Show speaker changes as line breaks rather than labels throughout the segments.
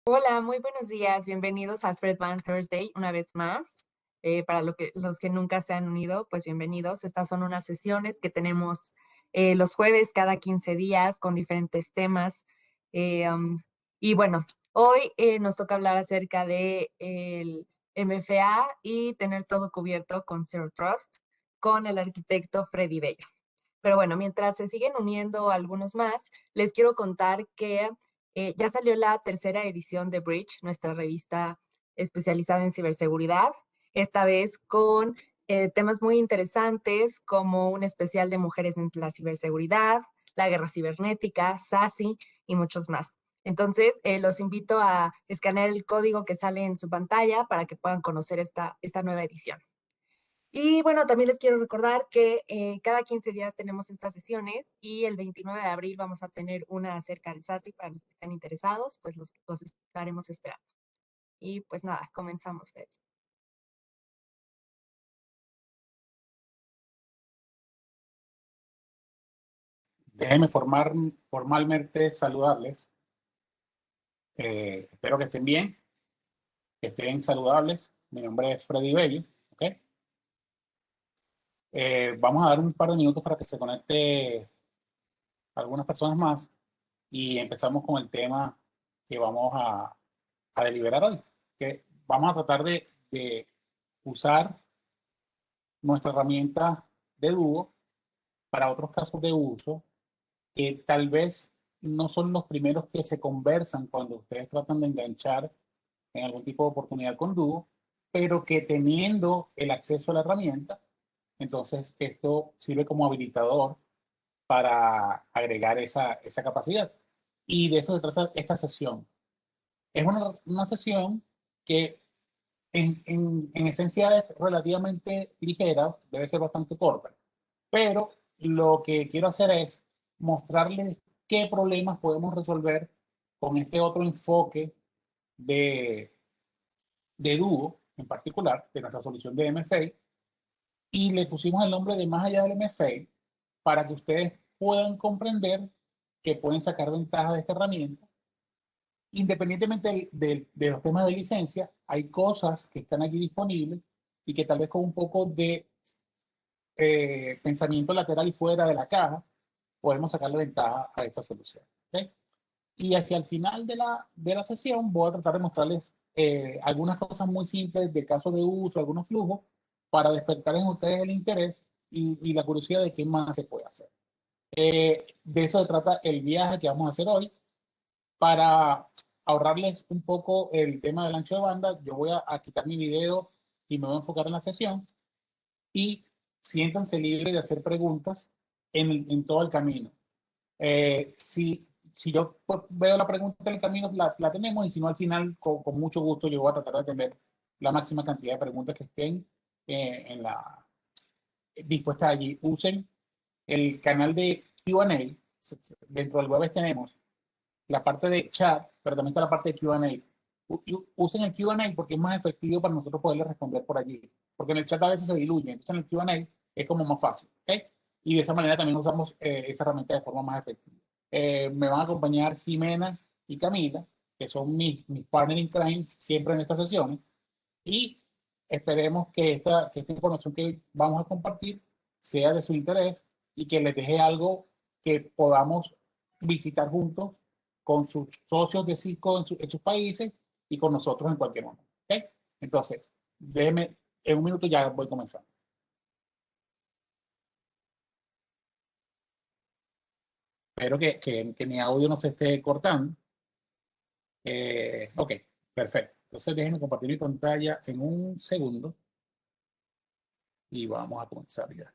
Hola, muy buenos días. Bienvenidos a Fred Van Thursday una vez más. Para los que nunca se han unido, pues bienvenidos. Estas son unas sesiones que tenemos los jueves cada 15 días con diferentes temas. Eh, um, y bueno, hoy nos toca hablar acerca de el MFA y tener todo cubierto con Zero Trust con el arquitecto Freddy Bello. Pero bueno, mientras se siguen uniendo algunos más, les quiero contar que ya salió la tercera edición de Bridge, nuestra revista especializada en ciberseguridad, esta vez con temas muy interesantes como un especial de mujeres en la ciberseguridad, la guerra cibernética, SASI y muchos más. Entonces, los invito a escanear el código que sale en su pantalla para que puedan conocer esta nueva edición. Y bueno, también les quiero recordar que cada 15 días tenemos estas sesiones y el 29 de abril vamos a tener una acerca del SASI para los que estén interesados, pues los estaremos esperando. Y pues nada, comenzamos, Fred.
Déjenme formalmente saludarles. Espero que estén bien, que estén saludables. Mi nombre es Freddy Bello. ¿Ok? Vamos a dar un par de minutos para que se conecte algunas personas más y empezamos con el tema que vamos a deliberar hoy. Que vamos a tratar de usar nuestra herramienta de Duo para otros casos de uso que tal vez no son los primeros que se conversan cuando ustedes tratan de enganchar en algún tipo de oportunidad con Duo, pero que teniendo el acceso a la herramienta, entonces esto sirve como habilitador para agregar esa capacidad. Y de eso se trata esta sesión. Es una sesión que en esencia es relativamente ligera, debe ser bastante corta, pero lo que quiero hacer es mostrarles qué problemas podemos resolver con este otro enfoque de, de Duo, en particular, de nuestra solución de MFA, y le pusimos el nombre de Más allá del MFA para que ustedes puedan comprender que pueden sacar ventaja de esta herramienta. Independientemente de los temas de licencia, hay cosas que están aquí disponibles y que tal vez con un poco de pensamiento lateral y fuera de la caja, podemos sacarle ventaja a esta solución. ¿Okay? Y hacia el final de la sesión voy a tratar de mostrarles algunas cosas muy simples de casos de uso, algunos flujos, para despertar en ustedes el interés y la curiosidad de qué más se puede hacer. De eso se trata el viaje que vamos a hacer hoy. Para ahorrarles un poco el tema del ancho de banda, yo voy a quitar mi video y me voy a enfocar en la sesión y siéntanse libres de hacer preguntas en todo el camino. Si yo veo la pregunta en el camino, la tenemos, y si no, al final, con mucho gusto, yo voy a tratar de tener la máxima cantidad de preguntas que estén dispuestas allí. Usen el canal de Q&A. Dentro del web tenemos la parte de chat, pero también está la parte de Q&A. Usen el Q&A porque es más efectivo para nosotros poderle responder por allí. Porque en el chat a veces se diluye, entonces en el Q&A es como más fácil. ¿Okay? Y de esa manera también usamos esa herramienta de forma más efectiva. Me van a acompañar Jimena y Camila, que son mis partners in crime siempre en estas sesiones. Y esperemos que esta información que vamos a compartir sea de su interés y que les deje algo que podamos visitar juntos con sus socios de Cisco en sus países y con nosotros en cualquier momento. ¿Okay? Entonces, déjenme, en un minuto ya voy comenzando. Espero que mi audio no se esté cortando. Ok, perfecto. Entonces, déjenme compartir mi pantalla en un segundo y vamos a comenzar ya.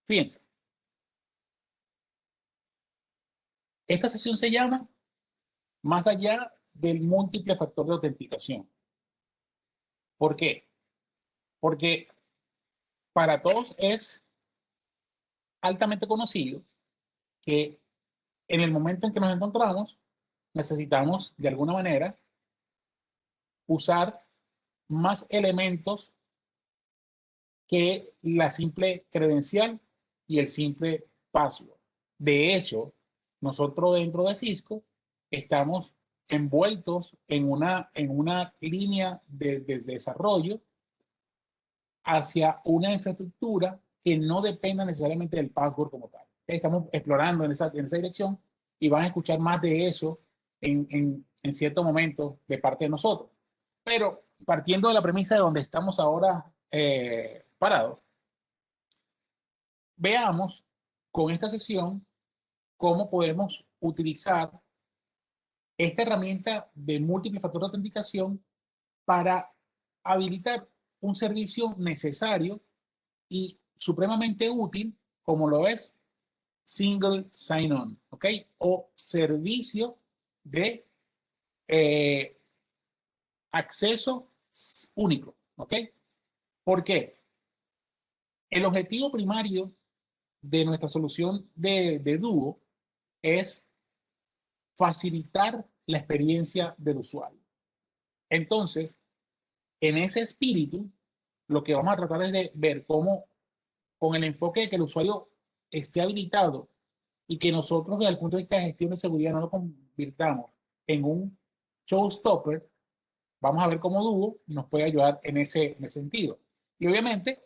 Fíjense, esta sesión se llama Más allá del múltiple factor de autenticación. ¿Por qué? Porque para todos es altamente conocido que en el momento en que nos encontramos, necesitamos de alguna manera usar más elementos que la simple credencial y el simple password. De hecho, nosotros dentro de Cisco estamos envueltos en una línea de desarrollo hacia una infraestructura que no dependa necesariamente del password como tal. Estamos explorando en esa dirección y van a escuchar más de eso en cierto momento de parte de nosotros. Pero partiendo de la premisa de donde estamos ahora parados, veamos con esta sesión cómo podemos utilizar esta herramienta de múltiple factor de autenticación para habilitar un servicio necesario y supremamente útil, como lo es Single Sign-On, ¿ok? O servicio de acceso único, ¿ok? ¿Por qué? El objetivo primario de nuestra solución de Duo es facilitar la experiencia del usuario. Entonces, en ese espíritu, lo que vamos a tratar es de ver cómo, con el enfoque de que el usuario esté habilitado y que nosotros, desde el punto de vista de gestión de seguridad, no lo convirtamos en un showstopper, vamos a ver cómo Duo nos puede ayudar en ese sentido. Y obviamente,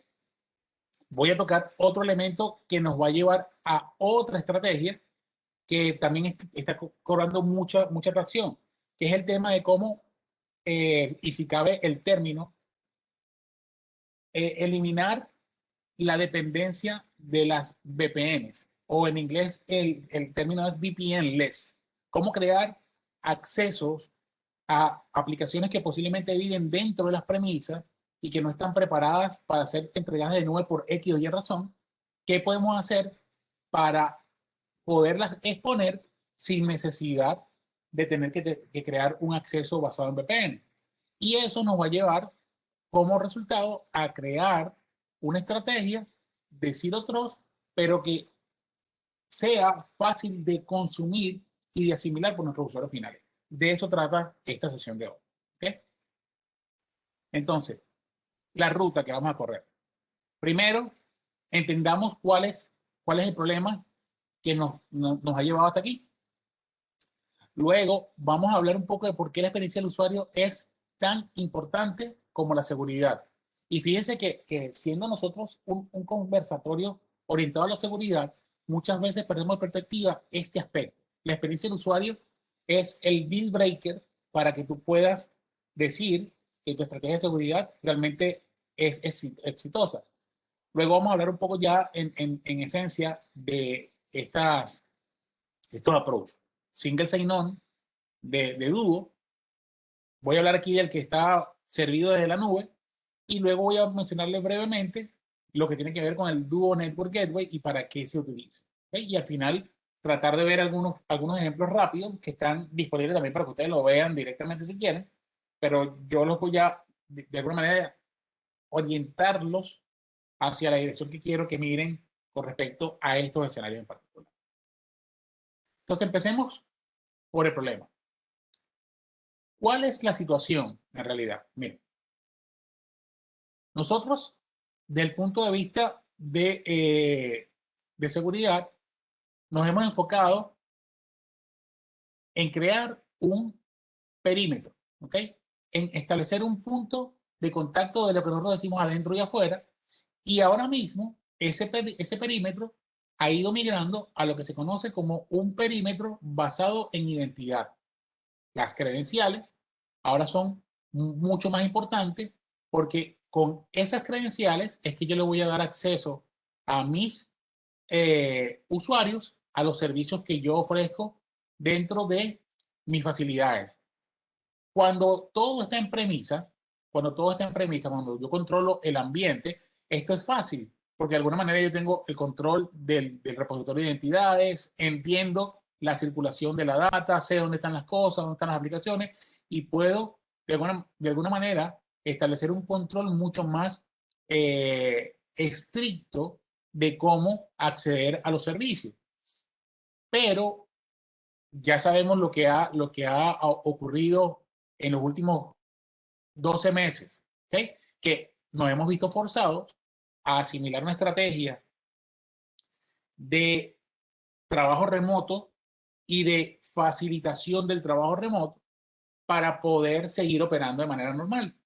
voy a tocar otro elemento que nos va a llevar a otra estrategia que también está cobrando mucha atracción, que es el tema de cómo, y si cabe el término, eliminar la dependencia de las VPNs, o en inglés el término es VPN-less. Cómo crear accesos a aplicaciones que posiblemente viven dentro de las premisas y que no están preparadas para ser entregadas de nube por X o Y razón. ¿Qué podemos hacer para poderlas exponer sin necesidad de tener que crear un acceso basado en VPN? Y eso nos va a llevar como resultado a crear una estrategia de Zero Trust, pero que sea fácil de consumir y de asimilar por nuestros usuarios finales. De eso trata esta sesión de hoy. ¿Okay? Entonces, la ruta que vamos a correr. Primero, entendamos cuál es el problema que nos ha llevado hasta aquí. Luego, vamos a hablar un poco de por qué la experiencia del usuario es tan importante como la seguridad. Y fíjense que siendo nosotros un conversatorio orientado a la seguridad, muchas veces perdemos de perspectiva este aspecto. La experiencia del usuario es el deal breaker para que tú puedas decir que tu estrategia de seguridad realmente es exitosa. Luego vamos a hablar un poco ya en esencia de estos approaches. Single sign-on de Duo. Voy a hablar aquí del que está servido desde la nube y luego voy a mencionarles brevemente lo que tiene que ver con el Duo Network Gateway y para qué se utiliza. ¿Okay? Y al final tratar de ver algunos ejemplos rápidos que están disponibles también para que ustedes lo vean directamente si quieren, pero yo los voy a de alguna manera orientarlos hacia la dirección que quiero que miren con respecto a estos escenarios en particular. Entonces empecemos por el problema. ¿Cuál es la situación en realidad? Miren, nosotros, del punto de vista de seguridad, nos hemos enfocado en crear un perímetro, ¿ok? En establecer un punto de contacto de lo que nosotros decimos adentro y afuera, y ahora mismo ese perímetro ha ido migrando a lo que se conoce como un perímetro basado en identidad. Las credenciales ahora son mucho más importantes porque con esas credenciales es que yo le voy a dar acceso a mis usuarios a los servicios que yo ofrezco dentro de mis facilidades. Cuando todo está en premisa, cuando yo controlo el ambiente, esto es fácil, porque de alguna manera yo tengo el control del repositorio de identidades, entiendo la circulación de la data, sé dónde están las cosas, dónde están las aplicaciones y puedo de alguna manera establecer un control mucho más estricto de cómo acceder a los servicios. Pero ya sabemos lo que ha ocurrido en los últimos 12 meses, ¿okay? Que nos hemos visto forzados a asimilar una estrategia de trabajo remoto y de facilitación del trabajo remoto para poder seguir operando de manera normal.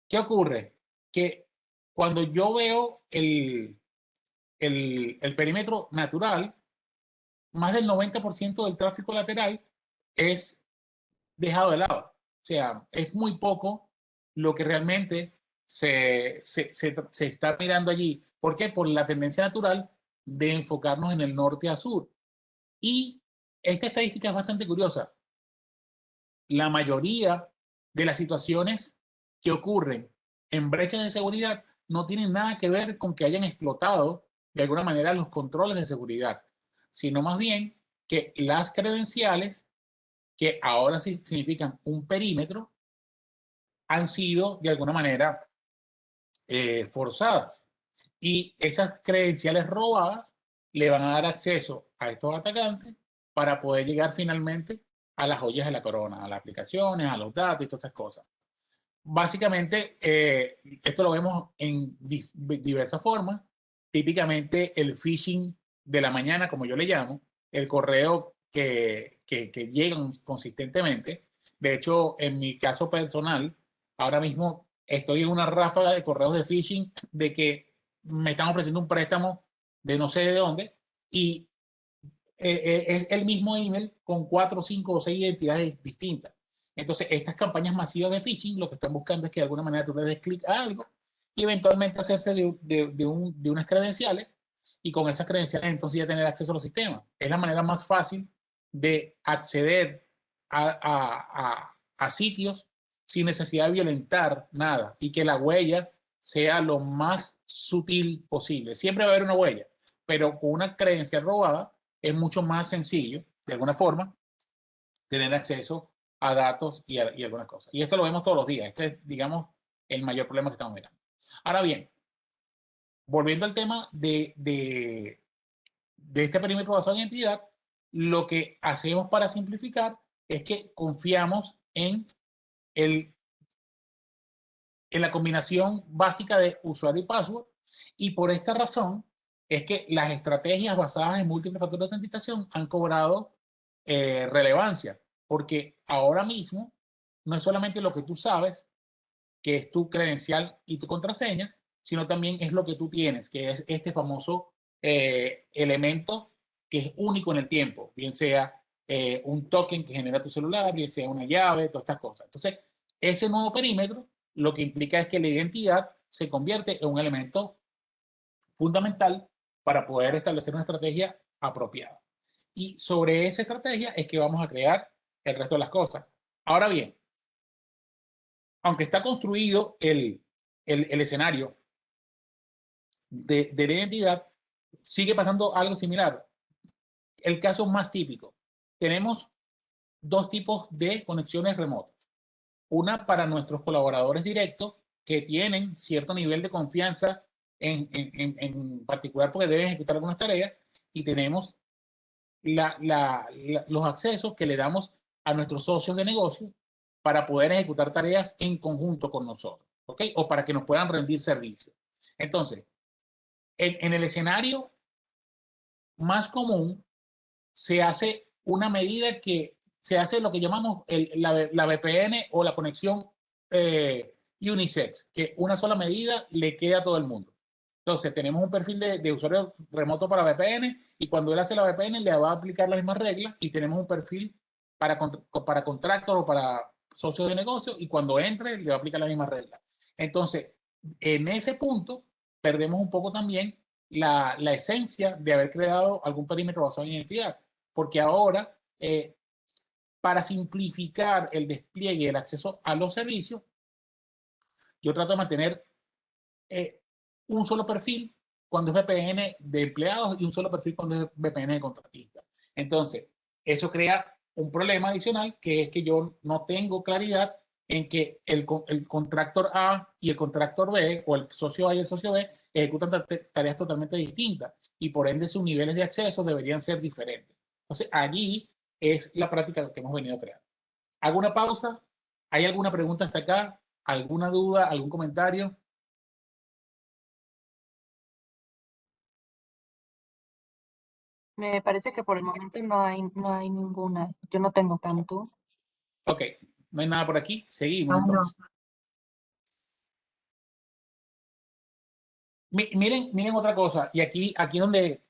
¿Qué ocurre? Que cuando yo veo el perímetro natural, más del 90% del tráfico lateral es dejado de lado. O sea, es muy poco lo que realmente se está mirando allí. ¿Por qué? Por la tendencia natural de enfocarnos en el norte a sur. Y esta estadística es bastante curiosa. La mayoría de las situaciones que ocurren en brechas de seguridad no tienen nada que ver con que hayan explotado de alguna manera los controles de seguridad, sino más bien que las credenciales, que ahora sí significan un perímetro, han sido de alguna manera forzadas. Y esas credenciales robadas le van a dar acceso a estos atacantes para poder llegar finalmente a las joyas de la corona, a las aplicaciones, a los datos y todas estas cosas. Básicamente, esto lo vemos en diversas formas. Típicamente el phishing de la mañana, como yo le llamo, el correo que llegan consistentemente. De hecho, en mi caso personal, ahora mismo estoy en una ráfaga de correos de phishing de que me están ofreciendo un préstamo de no sé de dónde y es el mismo email con 4, 5 o 6 identidades distintas. Entonces, estas campañas masivas de phishing lo que están buscando es que de alguna manera tú le des clic a algo y eventualmente hacerse de unas credenciales y con esas credenciales entonces ya tener acceso a los sistemas. Es la manera más fácil de acceder a sitios sin necesidad de violentar nada y que la huella sea lo más sutil posible. Siempre va a haber una huella, pero con una credencial robada es mucho más sencillo, de alguna forma, tener acceso a datos y algunas cosas. Y esto lo vemos todos los días. Este es, digamos, el mayor problema que estamos mirando. Ahora bien, volviendo al tema de este perímetro basado en identidad, lo que hacemos para simplificar es que confiamos el, en la combinación básica de usuario y password, y por esta razón es que las estrategias basadas en múltiples factores de autenticación han cobrado relevancia, porque ahora mismo no es solamente lo que tú sabes, que es tu credencial y tu contraseña, sino también es lo que tú tienes, que es este famoso elemento que es único en el tiempo, bien sea un token que genera tu celular, bien sea una llave, todas estas cosas. Entonces, ese nuevo perímetro lo que implica es que la identidad se convierte en un elemento fundamental para poder establecer una estrategia apropiada. Y sobre esa estrategia es que vamos a crear el resto de las cosas. Ahora bien, aunque está construido el escenario de la identidad, sigue pasando algo similar. El caso más típico. Tenemos dos tipos de conexiones remotas. Una para nuestros colaboradores directos que tienen cierto nivel de confianza en particular porque deben ejecutar algunas tareas, y tenemos los accesos que le damos a nuestros socios de negocio para poder ejecutar tareas en conjunto con nosotros, ¿ok? O para que nos puedan rendir servicios. Entonces, en el escenario más común se hace una medida que se hace lo que llamamos la VPN o la conexión unisex, que una sola medida le queda a todo el mundo. Entonces, tenemos un perfil de usuario remoto para VPN y cuando él hace la VPN le va a aplicar las mismas reglas, y tenemos un perfil para contractor o para socios de negocio y cuando entre le va a aplicar las mismas reglas. Entonces, en ese punto, perdemos un poco también la esencia de haber creado algún perímetro basado en identidad, porque ahora, para simplificar el despliegue y el acceso a los servicios, yo trato de mantener un solo perfil cuando es VPN de empleados y un solo perfil cuando es VPN de contratistas. Entonces, eso crea un problema adicional, que es que yo no tengo claridad en que el contractor A y el contractor B, o el socio A y el socio B, ejecutan tareas totalmente distintas y por ende sus niveles de acceso deberían ser diferentes. Entonces, allí es la práctica que hemos venido creando. Hago una pausa. ¿Hay alguna pregunta hasta acá? ¿Alguna duda? ¿Algún comentario?
Me parece que por el momento no hay ninguna. Yo no tengo Cam, ¿tú?
Ok, no hay nada por aquí. Seguimos
Ah, no.
entonces. Miren otra cosa, y aquí es donde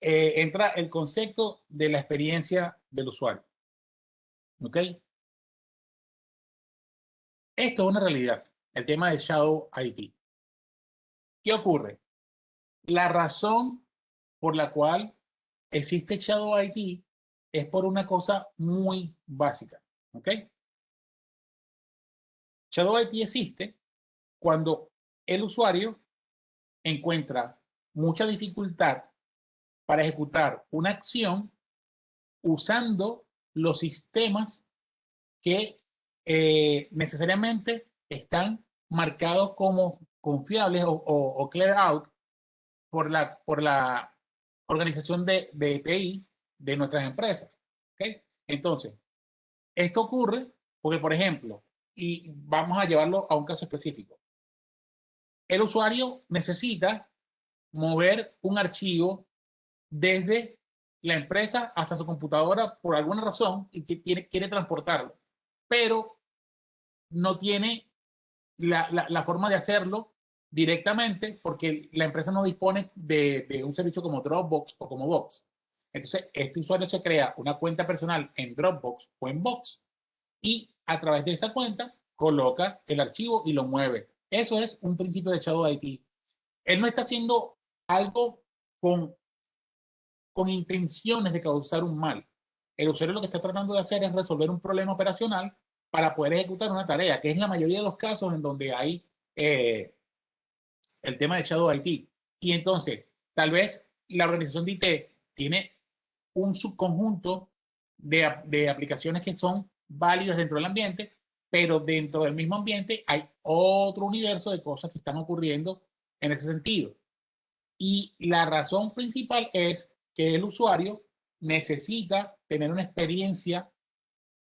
entra el concepto de la experiencia del usuario. ¿Ok? Esto es una realidad, el tema de Shadow IT. ¿Qué ocurre? La razón por la cual existe Shadow IT es por una cosa muy básica. ¿Ok? Shadow IT existe cuando el usuario encuentra mucha dificultad para ejecutar una acción usando los sistemas que necesariamente están marcados como confiables o clear out por la organización de TI de nuestras empresas. ¿Okay? Entonces, esto ocurre porque, por ejemplo, y vamos a llevarlo a un caso específico, el usuario necesita mover un archivo desde la empresa hasta su computadora por alguna razón y que quiere transportarlo, pero no tiene la forma de hacerlo directamente porque la empresa no dispone de un servicio como Dropbox o como Box. Entonces, este usuario se crea una cuenta personal en Dropbox o en Box y a través de esa cuenta coloca el archivo y lo mueve. Eso es un principio de Shadow IT. Él no está haciendo algo con intenciones de causar un mal. El usuario lo que está tratando de hacer es resolver un problema operacional para poder ejecutar una tarea, que es la mayoría de los casos en donde hay el tema de Shadow IT. Y entonces, tal vez la organización de IT tiene un subconjunto de aplicaciones que son válidas dentro del ambiente, pero dentro del mismo ambiente hay otro universo de cosas que están ocurriendo en ese sentido. Y la razón principal es que el usuario necesita tener una experiencia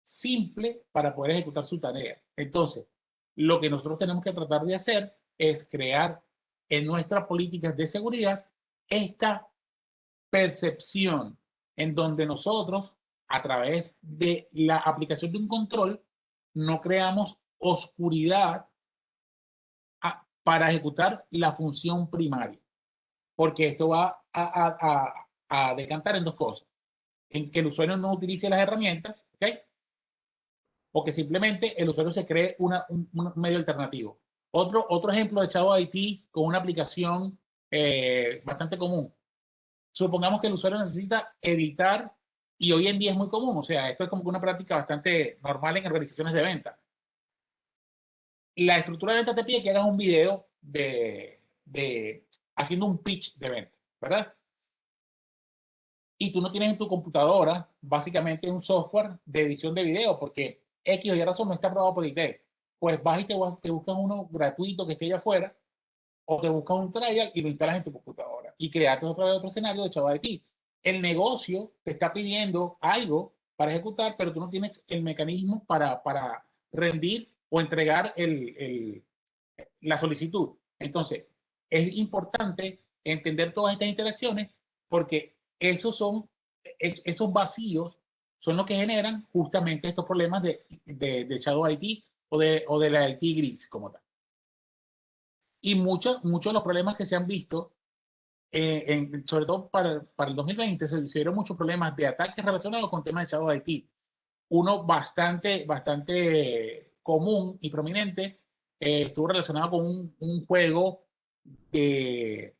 simple para poder ejecutar su tarea. Entonces, lo que nosotros tenemos que tratar de hacer es crear en nuestras políticas de seguridad esta percepción en donde nosotros, a través de la aplicación de un control, no creamos oscuridad para ejecutar la función primaria, porque esto va a decantar en dos cosas: en que el usuario no utilice las herramientas, ¿ok? O que simplemente el usuario se cree un medio alternativo. Otro ejemplo de Shadow IT con una aplicación bastante común. Supongamos que el usuario necesita editar, y hoy en día es muy común, o sea, esto es como una práctica bastante normal en organizaciones de venta. La estructura de venta te pide que hagas un video haciendo un pitch de venta, ¿verdad? Y tú no tienes en tu computadora básicamente un software de edición de video porque X o Y razón no está aprobado por IT. Pues vas y te buscas uno gratuito que esté allá afuera, o te buscas un trial y lo instalas en tu computadora y creaste otro escenario de chaval de ti. El negocio te está pidiendo algo para ejecutar, pero tú no tienes el mecanismo para rendir o entregar la solicitud. Entonces, es importante entender todas estas interacciones porque esos vacíos son los que generan justamente estos problemas de Shadow IT o de la IT gris como tal. Y muchos de los problemas que se han visto, sobre todo para el 2020, se hicieron muchos problemas de ataques relacionados con temas de Shadow IT. Uno bastante común y prominente estuvo relacionado con un juego de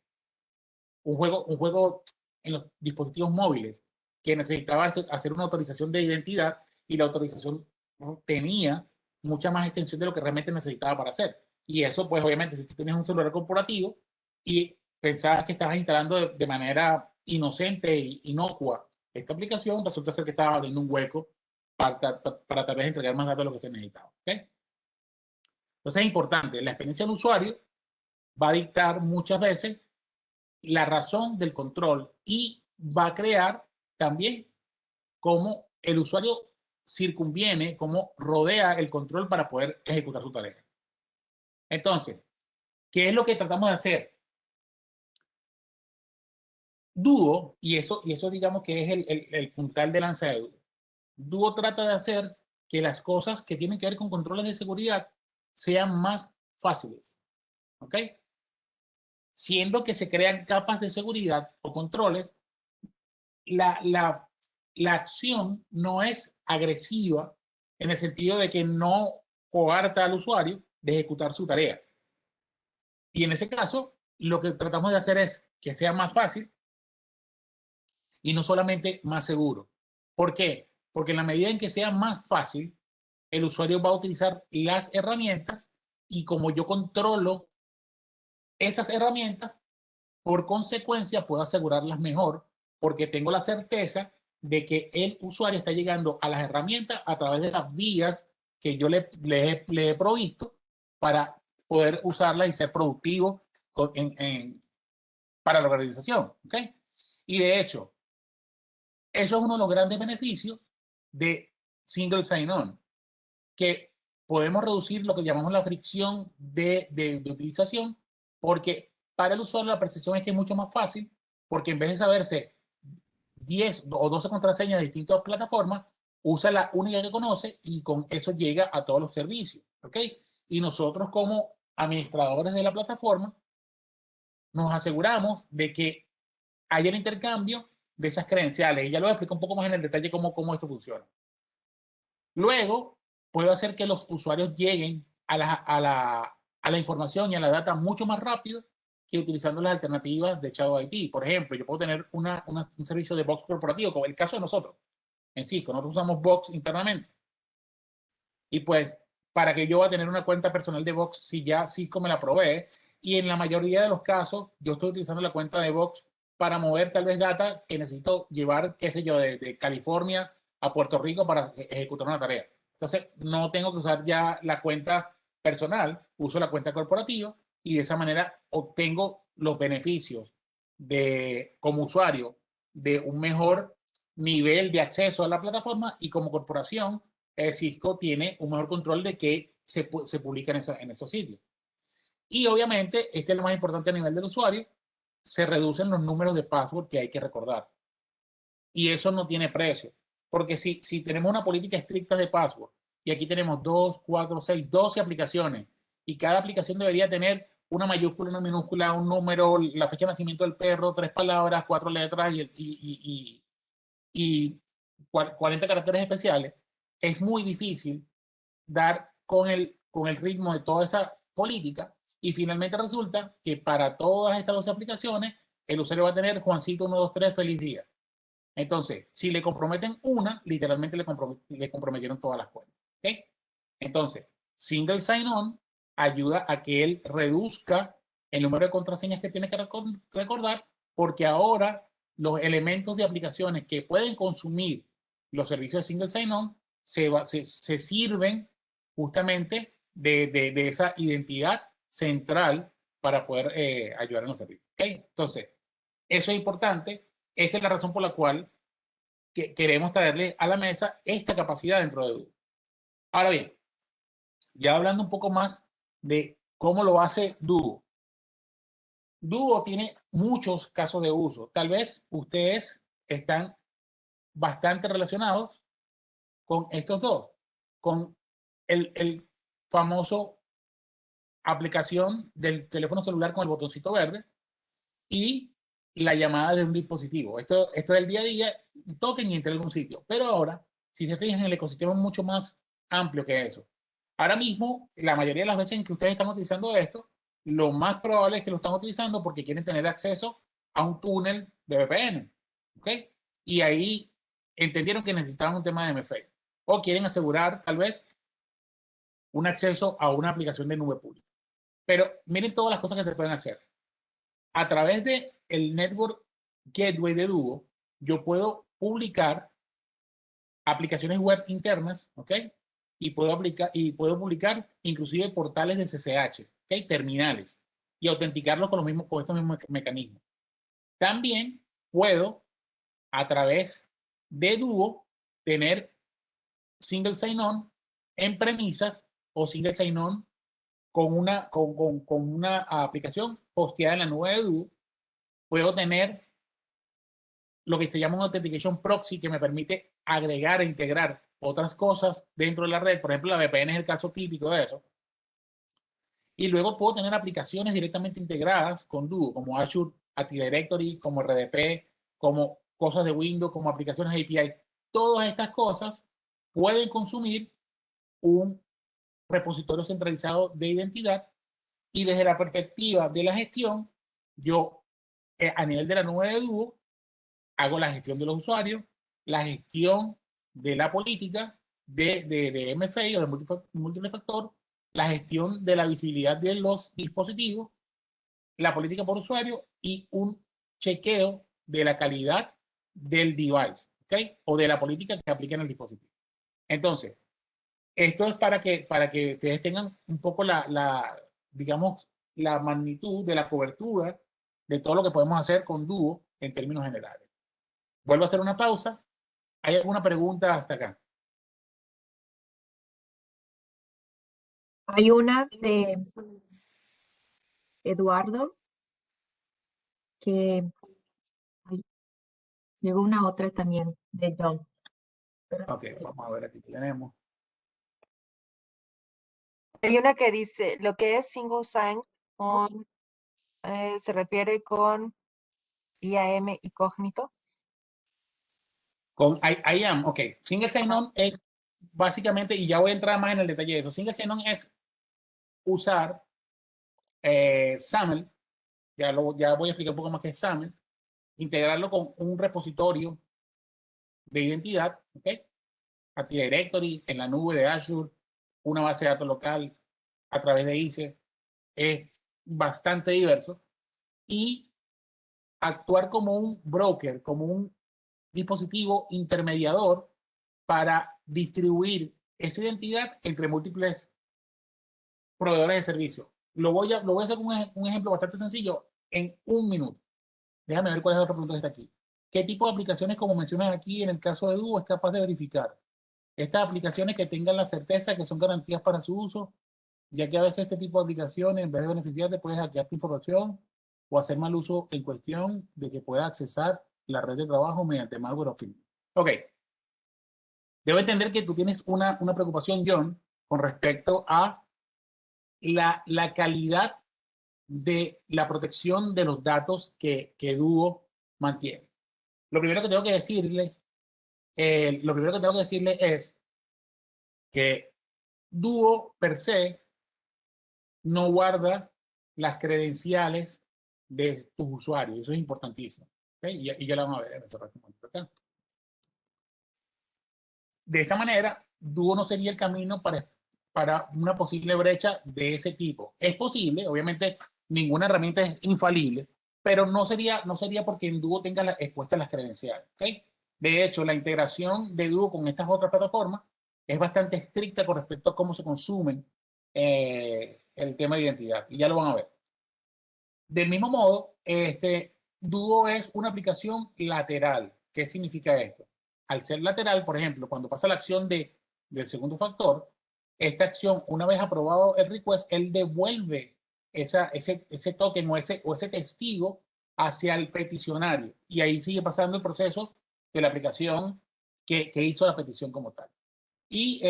un juego en los dispositivos móviles que necesitaba hacer una autorización de identidad y la autorización tenía mucha más extensión de lo que realmente necesitaba para hacer. Y eso, pues obviamente, si tú tienes un celular corporativo y pensabas que estabas instalando de manera inocente e inocua esta aplicación, resulta ser que estabas abriendo un hueco para tal vez entregar más datos de lo que se necesitaba. ¿Okay? Entonces es importante, la experiencia del usuario va a dictar muchas veces la razón del control y va a crear también cómo el usuario circunviene, cómo rodea el control para poder ejecutar su tarea. Entonces, ¿qué es lo que tratamos de hacer? Duo, y eso digamos que es el puntal de lanza de Duo. Duo trata de hacer que las cosas que tienen que ver con controles de seguridad sean más fáciles, ¿ok? Siendo que se crean capas de seguridad o controles, la, la, la acción no es agresiva en el sentido de que no coarta al usuario de ejecutar su tarea. Y en ese caso, lo que tratamos de hacer es que sea más fácil y no solamente más seguro. ¿Por qué? Porque en la medida en que sea más fácil, el usuario va a utilizar las herramientas y como yo controlo esas herramientas, por consecuencia puedo asegurarlas mejor porque tengo la certeza de que el usuario está llegando a las herramientas a través de las vías que yo le he provisto para poder usarlas y ser productivo para la organización. ¿Okay? Y de hecho, eso es uno de los grandes beneficios de Single Sign-On, que podemos reducir lo que llamamos la fricción de utilización, porque para el usuario la percepción es que es mucho más fácil, porque en vez de saberse 10 o 12 contraseñas de distintas plataformas, usa la única que conoce y con eso llega a todos los servicios. ¿Ok? Y nosotros como administradores de la plataforma nos aseguramos de que haya el intercambio de esas credenciales. Y ya lo voy a explicar un poco más en el detalle cómo esto funciona. Luego, puedo hacer que los usuarios lleguen a la información y a la data mucho más rápido que utilizando las alternativas de Shadow IT. Por ejemplo, yo puedo tener un servicio de Box corporativo, como el caso de nosotros. En Cisco, nosotros usamos Box internamente. Y pues, para que yo va a tener una cuenta personal de Box, si ya Cisco me la provee, y en la mayoría de los casos, yo estoy utilizando la cuenta de Box para mover tal vez data que necesito llevar, qué sé yo, de California a Puerto Rico para ejecutar una tarea. Entonces, no tengo que usar ya la cuenta personal, uso la cuenta corporativa y de esa manera obtengo los beneficios como usuario de un mejor nivel de acceso a la plataforma y como corporación Cisco tiene un mejor control de qué se publica en esos sitios. Y obviamente, este es lo más importante a nivel del usuario, se reducen los números de password que hay que recordar. Y eso no tiene precio. Porque si tenemos una política estricta de password, y aquí tenemos 2, 4, 6, 12 aplicaciones, y cada aplicación debería tener una mayúscula, una minúscula, un número, la fecha de nacimiento del perro, 3 palabras, 4 letras y 40 caracteres especiales, es muy difícil dar con el ritmo de toda esa política y finalmente resulta que para todas estas 12 aplicaciones el usuario va a tener Juancito 123 feliz día. Entonces, si le comprometen una, literalmente le comprometieron todas las cuentas. ¿Okay? Entonces, Single Sign-On ayuda a que él reduzca el número de contraseñas que tiene que recordar porque ahora los elementos de aplicaciones que pueden consumir los servicios de Single Sign-On se sirven justamente de esa identidad central para poder ayudar en los servicios. ¿Okay? Entonces, eso es importante. Esta es la razón por la cual queremos traerle a la mesa esta capacidad dentro de Duo. Ahora bien, ya hablando un poco más de cómo lo hace Duo. Duo tiene muchos casos de uso. Tal vez ustedes están bastante relacionados con estos dos, con el famoso aplicación del teléfono celular con el botoncito verde y la llamada de un dispositivo. Esto es el día a día, toquen y entren en algún sitio. Pero ahora, si se fijan, el ecosistema es mucho más amplio que eso. Ahora mismo, la mayoría de las veces en que ustedes están utilizando esto, lo más probable es que lo están utilizando porque quieren tener acceso a un túnel de VPN. ¿Ok? Y ahí entendieron que necesitaban un tema de MFA. O quieren asegurar, tal vez, un acceso a una aplicación de nube pública. Pero miren todas las cosas que se pueden hacer. A través del Network Gateway de Duo, yo puedo publicar aplicaciones web internas, ¿ok? Y puedo publicar inclusive portales de CCH, ¿ok? Terminales, y autenticarlos con estos mismos mecanismos. También puedo, a través de Duo, tener single sign-on en premisas o single sign-on con una aplicación hosteada en la nube de Duo. Puedo tener lo que se llama un Authentication Proxy, que me permite agregar e integrar otras cosas dentro de la red. Por ejemplo, la VPN es el caso típico de eso. Y luego puedo tener aplicaciones directamente integradas con Duo, como Azure Active Directory, como RDP, como cosas de Windows, como aplicaciones API. Todas estas cosas pueden consumir un repositorio centralizado de identidad, y desde la perspectiva de la gestión, yo a nivel de la nube de Duo hago la gestión de los usuarios, la gestión de la política de MFA o de múltiple factor, la gestión de la visibilidad de los dispositivos, la política por usuario y un chequeo de la calidad del device, ¿ok? O de la política que aplica en el dispositivo. Entonces, esto es para que ustedes tengan un poco digamos, la magnitud de la cobertura de todo lo que podemos hacer con Duo en términos generales. Vuelvo a hacer una pausa. ¿Hay alguna pregunta hasta acá?
Hay una de Eduardo que llegó una otra también de John.
Ok, vamos a ver, aquí tenemos.
Hay una que dice, lo que es single sign se refiere con IAM y Cognito.
Con IAM, ok. Single sign-on es básicamente, y ya voy a entrar más en el detalle de eso, single sign-on es usar SAML, ya voy a explicar un poco más qué es SAML, integrarlo con un repositorio de identidad, ¿ok? Active Directory, en la nube de Azure, una base de datos local a través de ICE, es bastante diverso, y actuar como un broker, como un dispositivo intermediador para distribuir esa identidad entre múltiples proveedores de servicio. Lo voy a hacer con un ejemplo bastante sencillo en un minuto. Déjame ver cuál es la otra pregunta que está aquí. ¿Qué tipo de aplicaciones, como mencionas aquí en el caso de Duo, es capaz de verificar? Estas aplicaciones que tengan la certeza que son garantías para su uso, ya que a veces este tipo de aplicaciones, en vez de beneficiarte, puedes hackear tu información o hacer mal uso en cuestión de que pueda accesar la red de trabajo mediante malware o phishing. Ok. Debo entender que tú tienes una preocupación, John, con respecto a la calidad de la protección de los datos que Duo mantiene. Lo primero que tengo que decirle, es que Duo per se no guarda las credenciales de tus usuarios. Eso es importantísimo. ¿Okay? Y ya lo vamos a ver. De esa manera, Duo no sería el camino para una posible brecha de ese tipo. Es posible, obviamente, ninguna herramienta es infalible, pero no sería porque en Duo tenga expuestas las credenciales. ¿Okay? De hecho, la integración de Duo con estas otras plataformas es bastante estricta con respecto a cómo se consumen el tema de identidad. Y ya lo van a ver. Del mismo modo, Duo es una aplicación lateral. ¿Qué significa esto? Al ser lateral, por ejemplo, cuando pasa la acción del segundo factor, esta acción, una vez aprobado el request, él devuelve ese token o ese testigo hacia el peticionario. Y ahí sigue pasando el proceso de la aplicación que hizo la petición como tal. Y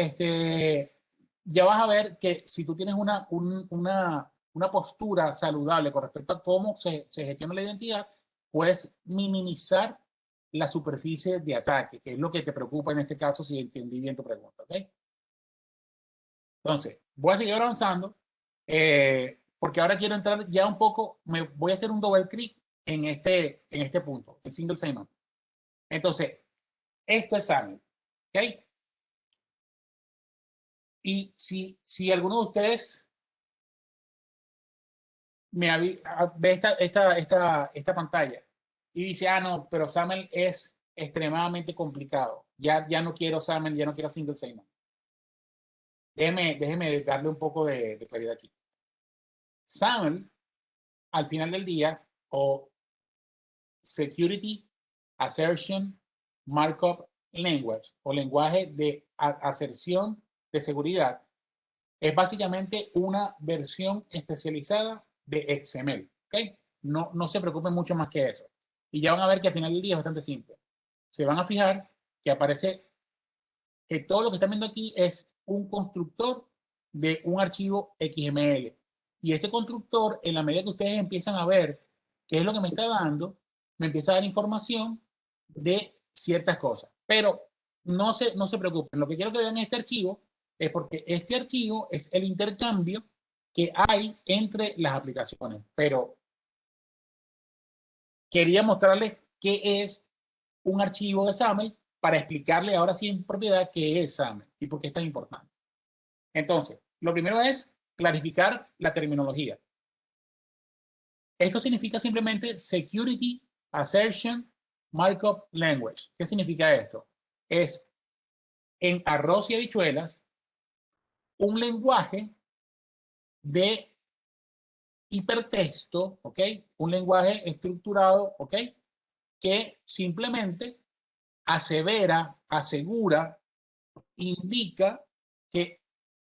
ya vas a ver que si tú tienes una postura saludable con respecto a cómo se gestiona la identidad, puedes minimizar la superficie de ataque, que es lo que te preocupa en este caso, si entendí bien tu pregunta. ¿Okay? Entonces, voy a seguir avanzando, porque ahora quiero entrar ya un poco, voy a hacer un doble clic en este punto, el single sign-on. Entonces, esto es SAML. ¿Ok? Y si alguno de ustedes ve esta pantalla y dice, no, pero SAML es extremadamente complicado. Ya no quiero SAML, ya no quiero single sign-on. Déjeme darle un poco de claridad aquí. SAML, al final del día, o Security Assertion Markup Language, o lenguaje de aserción de seguridad, es básicamente una versión especializada de XML. ¿Okay? No se preocupen mucho más que eso. Y ya van a ver que al final del día es bastante simple. Se van a fijar que aparece que todo lo que están viendo aquí es un constructor de un archivo XML. Y ese constructor, en la medida que ustedes empiezan a ver qué es lo que me está dando, me empieza a dar información de ciertas cosas. Pero no se preocupen. Lo que quiero que vean en este archivo es porque este archivo es el intercambio que hay entre las aplicaciones. Pero quería mostrarles qué es un archivo de SAML para explicarle ahora sí en propiedad qué es SAML y por qué es tan importante. Entonces, lo primero es clarificar la terminología. Esto significa simplemente Security Assertion Markup Language. ¿Qué significa esto? Es en arroz y habichuelas un lenguaje de hipertexto, ¿ok? Un lenguaje estructurado, ¿ok? Que simplemente asevera, asegura, indica que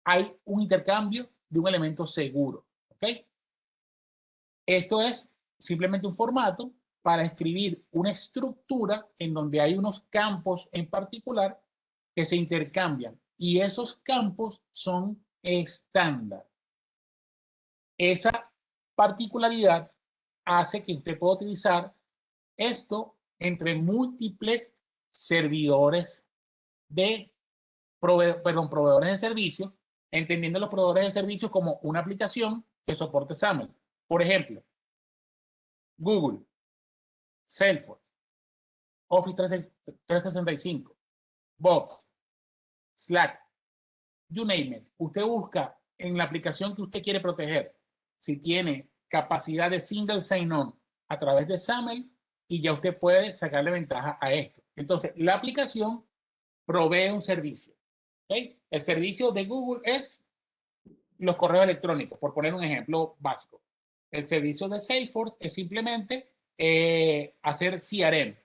hay un intercambio de un elemento seguro, ¿ok? Esto es simplemente un formato para escribir una estructura en donde hay unos campos en particular que se intercambian y esos campos son estándar. Esa particularidad hace que usted pueda utilizar esto entre múltiples servidores de proveedores de servicios, entendiendo los proveedores de servicios como una aplicación que soporte SAML. Por ejemplo, Google, Salesforce, Office 365, Box, Slack, you name it. Usted busca en la aplicación que usted quiere proteger si tiene capacidad de single sign-on a través de SAML y ya usted puede sacarle ventaja a esto. Entonces, la aplicación provee un servicio. ¿Okay? El servicio de Google es los correos electrónicos, por poner un ejemplo básico. El servicio de Salesforce es simplemente hacer CRM,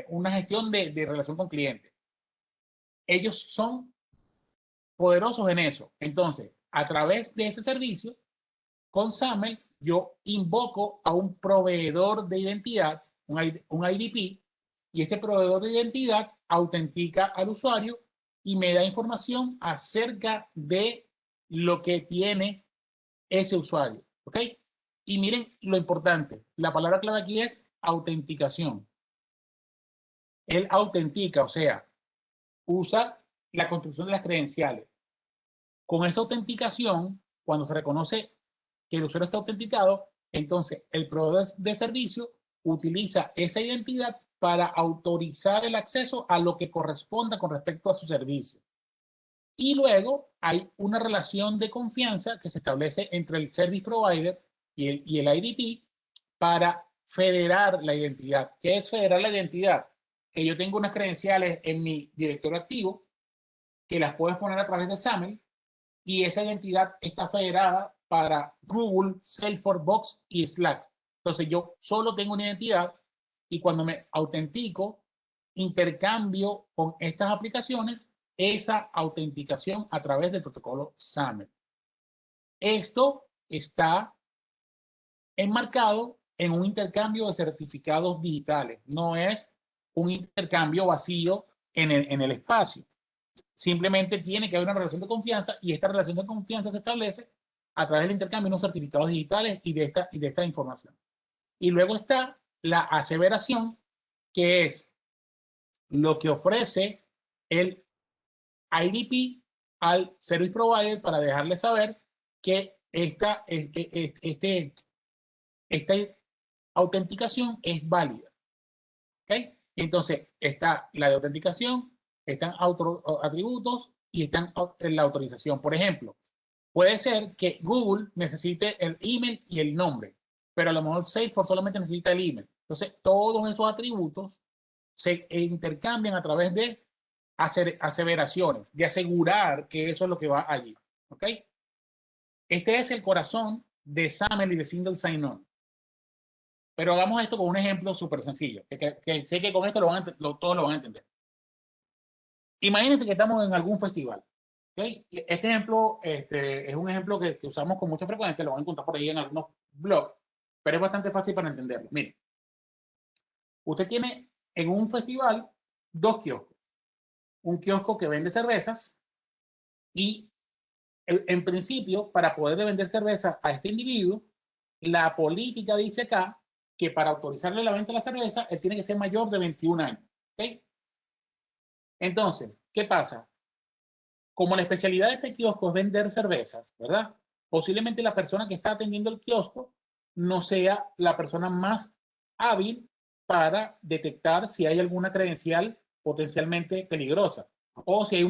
una gestión de relación con clientes. Ellos son poderosos en eso. Entonces, a través de ese servicio, con SAML, yo invoco a un proveedor de identidad, un IDP, y ese proveedor de identidad autentica al usuario y me da información acerca de lo que tiene ese usuario. ¿Ok? Y miren lo importante, la palabra clave aquí es autenticación. Él autentica, o sea, usa la construcción de las credenciales. Con esa autenticación, cuando se reconoce que el usuario está autenticado, entonces el proveedor de servicio utiliza esa identidad para autorizar el acceso a lo que corresponda con respecto a su servicio. Y luego hay una relación de confianza que se establece entre el service provider y el IDP para federar la identidad. ¿Qué es federar la identidad? Que yo tengo unas credenciales en mi directorio activo que las puedes poner a través de SAML y esa identidad está federada para Google, Salesforce, Box y Slack. Entonces yo solo tengo una identidad y cuando me autentico, intercambio con estas aplicaciones esa autenticación a través del protocolo SAML. Esto está enmarcado en un intercambio de certificados digitales. No es un intercambio vacío en el espacio. Simplemente tiene que haber una relación de confianza y esta relación de confianza se establece a través del intercambio de unos certificados digitales y de esta información. Y luego está la aseveración, que es lo que ofrece el IDP al service provider para dejarle saber que esta autenticación es válida. ¿Okay? Entonces está la de autenticación, están atributos y están en la autorización. Por ejemplo, puede ser que Google necesite el email y el nombre, pero a lo mejor Salesforce solamente necesita el email. Entonces, todos esos atributos se intercambian a través de aseveraciones, de asegurar que eso es lo que va allí. ¿Ok? Este es el corazón de SAML y de Single Sign-On. Pero hagamos esto con un ejemplo súper sencillo, que sé que con esto todos lo van a entender. Imagínense que estamos en algún festival. ¿Okay? Este ejemplo es un ejemplo que usamos con mucha frecuencia, lo van a encontrar por ahí en algunos blogs, pero es bastante fácil para entenderlo. Miren, Usted tiene en un festival 2 kioscos. Un kiosco que vende cervezas y en principio, para poder vender cerveza a este individuo, la política dice acá que para autorizarle la venta de la cerveza, él tiene que ser mayor de 21 años. ¿Okay? Entonces, ¿qué pasa? Como la especialidad de este kiosco es vender cervezas, ¿verdad? Posiblemente la persona que está atendiendo el kiosco no sea la persona más hábil para detectar si hay alguna credencial potencialmente peligrosa o si hay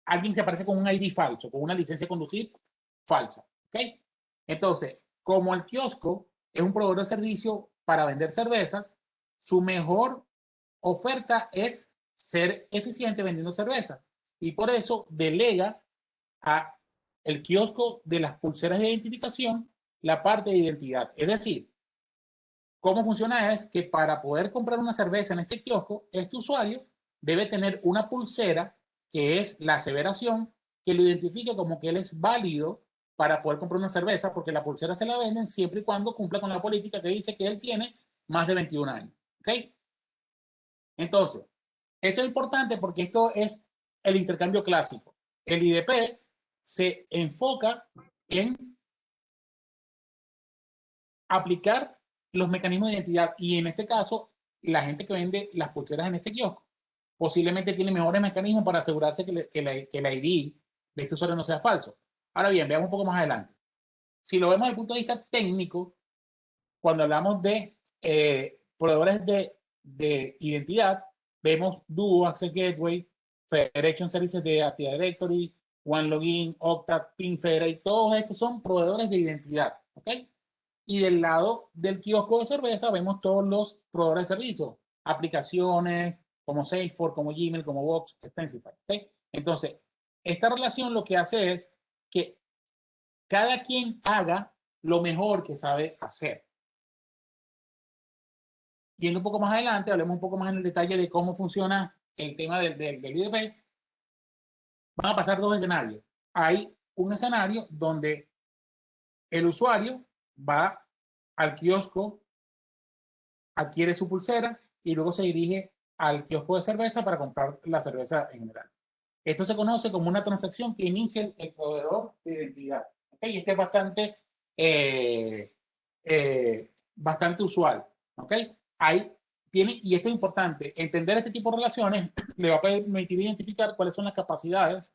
alguien que aparece con un ID falso, con una licencia de conducir falsa. ¿Ok? Entonces, como el kiosco es un proveedor de servicio para vender cervezas, su mejor oferta es ser eficiente vendiendo cerveza. Y por eso delega a el kiosco de las pulseras de identificación la parte de identidad. Es decir, cómo funciona es que para poder comprar una cerveza en este kiosco, este usuario debe tener una pulsera que es la aseveración que lo identifique como que él es válido para poder comprar una cerveza, porque la pulsera se la venden siempre y cuando cumpla con la política que dice que él tiene más de 21 años. ¿Ok? Entonces, esto es importante porque esto es el intercambio clásico. El IDP se enfoca en aplicar los mecanismos de identidad y en este caso, la gente que vende las pulseras en este kiosco posiblemente tiene mejores mecanismos para asegurarse que el ID de este usuario no sea falso. Ahora bien, veamos un poco más adelante. Si lo vemos desde el punto de vista técnico, cuando hablamos de proveedores de identidad, vemos Duo, Access Gateway, Federation Services de Active Directory, OneLogin, Okta, PinFederate, todos estos son proveedores de identidad. ¿Ok? Y del lado del kiosco de cerveza vemos todos los proveedores de servicios, aplicaciones como Salesforce, como Gmail, como Box, Expensify. ¿Okay? Entonces, esta relación lo que hace es que cada quien haga lo mejor que sabe hacer. Yendo un poco más adelante, hablemos un poco más en el detalle de cómo funciona el tema del IDP. Van a pasar 2 escenarios. Hay un escenario donde el usuario va al kiosco, adquiere su pulsera y luego se dirige al kiosco de cerveza para comprar la cerveza en general. Esto se conoce como una transacción que inicia el proveedor de identidad. ¿Okay? Y este es bastante usual. ¿Okay? Y esto es importante, entender este tipo de relaciones le va a permitir identificar cuáles son las capacidades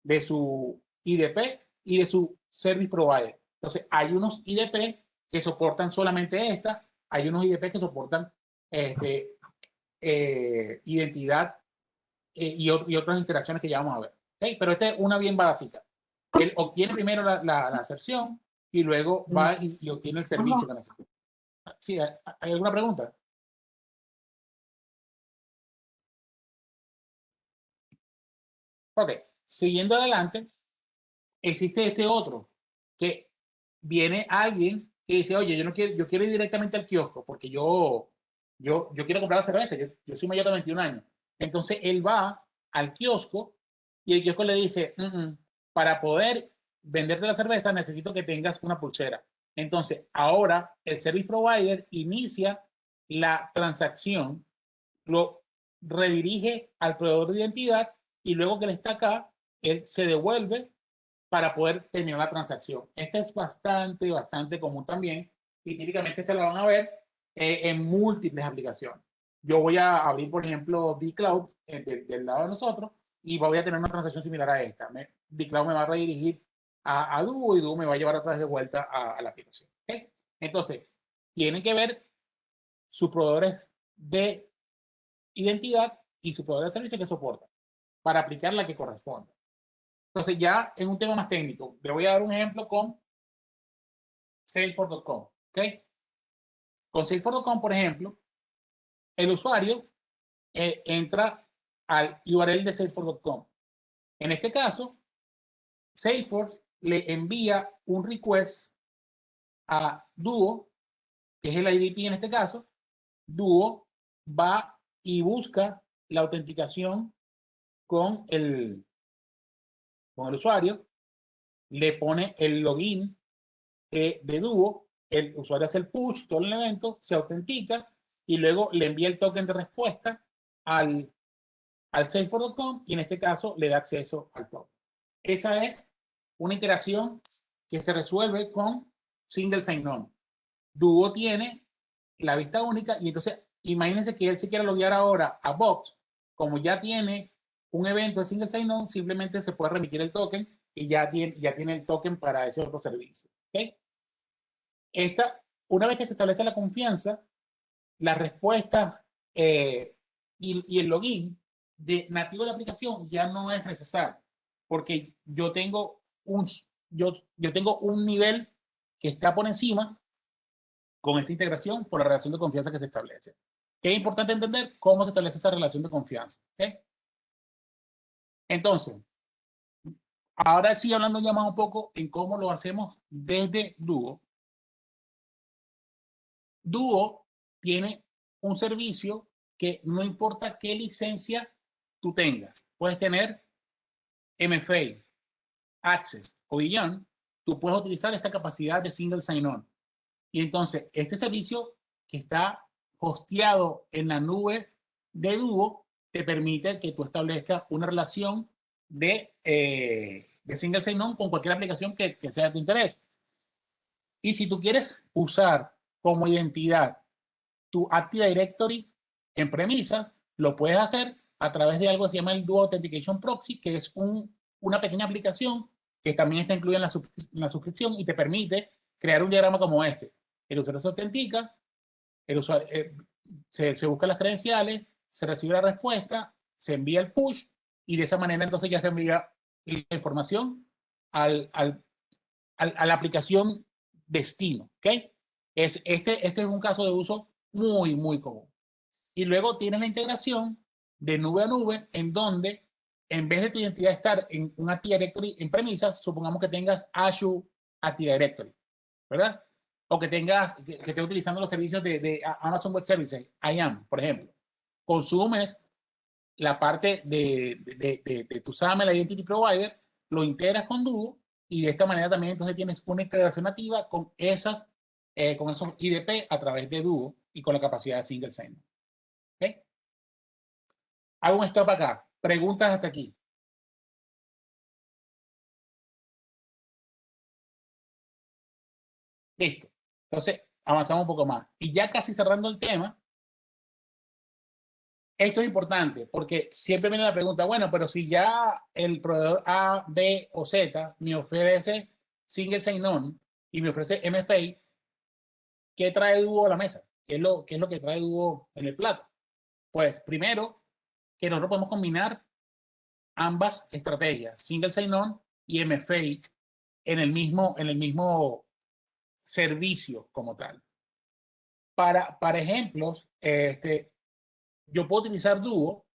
de su IDP y de su service provider. Entonces, hay unos IDP que soportan solamente esta, hay unos IDP que soportan identidad y otras interacciones que ya vamos a ver. ¿Okay? Pero esta es una bien básica. Él obtiene primero la aserción y luego va y obtiene el servicio que necesita. ¿Sí? ¿Hay alguna pregunta? Ok, siguiendo adelante, existe este otro, que viene alguien que dice, oye, yo quiero ir directamente al kiosco porque yo quiero comprar la cerveza, yo soy mayor de 21 años. Entonces él va al kiosco y el kiosco le dice, para poder venderte la cerveza necesito que tengas una pulsera. Entonces ahora el service provider inicia la transacción, lo redirige al proveedor de identidad y luego que él está acá, él se devuelve para poder terminar la transacción. Esta es bastante común también y típicamente esta la van a ver en múltiples aplicaciones. Yo voy a abrir, por ejemplo, dCloud del lado de nosotros y voy a tener una transacción similar a esta. dCloud me va a redirigir a Duo y Duo me va a llevar otra vez de vuelta a la aplicación. ¿Okay? Entonces, tienen que ver sus proveedores de identidad y sus proveedores de servicio que soportan para aplicar la que corresponde. Entonces, ya en un tema más técnico, le voy a dar un ejemplo con Salesforce.com. ¿Ok? Con Salesforce.com, por ejemplo, el usuario entra al URL de Salesforce.com. En este caso, Salesforce le envía un request a Duo, que es el IDP en este caso. Duo va y busca la autenticación con el usuario, le pone el login de Duo el usuario hace el push, todo el evento, se autentica y luego le envía el token de respuesta al Salesforce.com y en este caso le da acceso al token. Esa es una iteración que se resuelve con Single Sign-On. Duo tiene la vista única y entonces imagínense que él se quiera loguear ahora a Box, como ya tiene un evento de Single Sign-On, simplemente se puede remitir el token y ya tiene el token para ese otro servicio. ¿Okay? Una vez que se establece la confianza, la respuesta y el login nativo de la aplicación ya no es necesario, porque yo tengo un nivel que está por encima con esta integración por la relación de confianza que se establece. Es importante entender cómo se establece esa relación de confianza. ¿Okay? Entonces, ahora sí hablando ya más un poco en cómo lo hacemos desde Duo. Duo tiene un servicio que no importa qué licencia tú tengas. Puedes tener MFA, Access o Beyond. Tú puedes utilizar esta capacidad de Single Sign-On. Y entonces, este servicio que está hosteado en la nube de Duo te permite que tú establezcas una relación de Single Sign-On con cualquier aplicación que sea de tu interés. Y si tú quieres usar como identidad tu Active Directory en premisas, lo puedes hacer a través de algo que se llama el Duo Authentication Proxy, que es una pequeña aplicación que también está incluida en la suscripción y te permite crear un diagrama como este. El usuario se autentica, el usuario, se busca las credenciales, se recibe la respuesta, se envía el push y de esa manera entonces ya se envía la información a la aplicación destino. ¿Okay? Este es un caso de uso muy, muy común. Y luego tienes la integración de nube a nube en donde en vez de tu identidad estar en un Active Directory en premisas, supongamos que tengas Azure Active Directory, ¿verdad? O que estés utilizando los servicios de Amazon Web Services, IAM, por ejemplo. Consumes la parte de tu SAML Identity Provider, lo integras con Duo y de esta manera también entonces tienes una integración nativa con esos IDP a través de Duo y con la capacidad de Single Sign-On. ¿Okay? Hago un stop acá. Preguntas hasta aquí. Listo. Entonces, avanzamos un poco más. Y ya casi cerrando el tema, esto es importante porque siempre viene la pregunta, bueno, pero si ya el proveedor A, B o Z me ofrece Single Sign-On y me ofrece MFA, ¿qué trae Duo a la mesa? ¿Qué es lo que trae Duo en el plato? Pues primero, que nosotros podemos combinar ambas estrategias, Single Sign-On y MFA, en el mismo servicio como tal. Para ejemplos, yo puedo utilizar Duo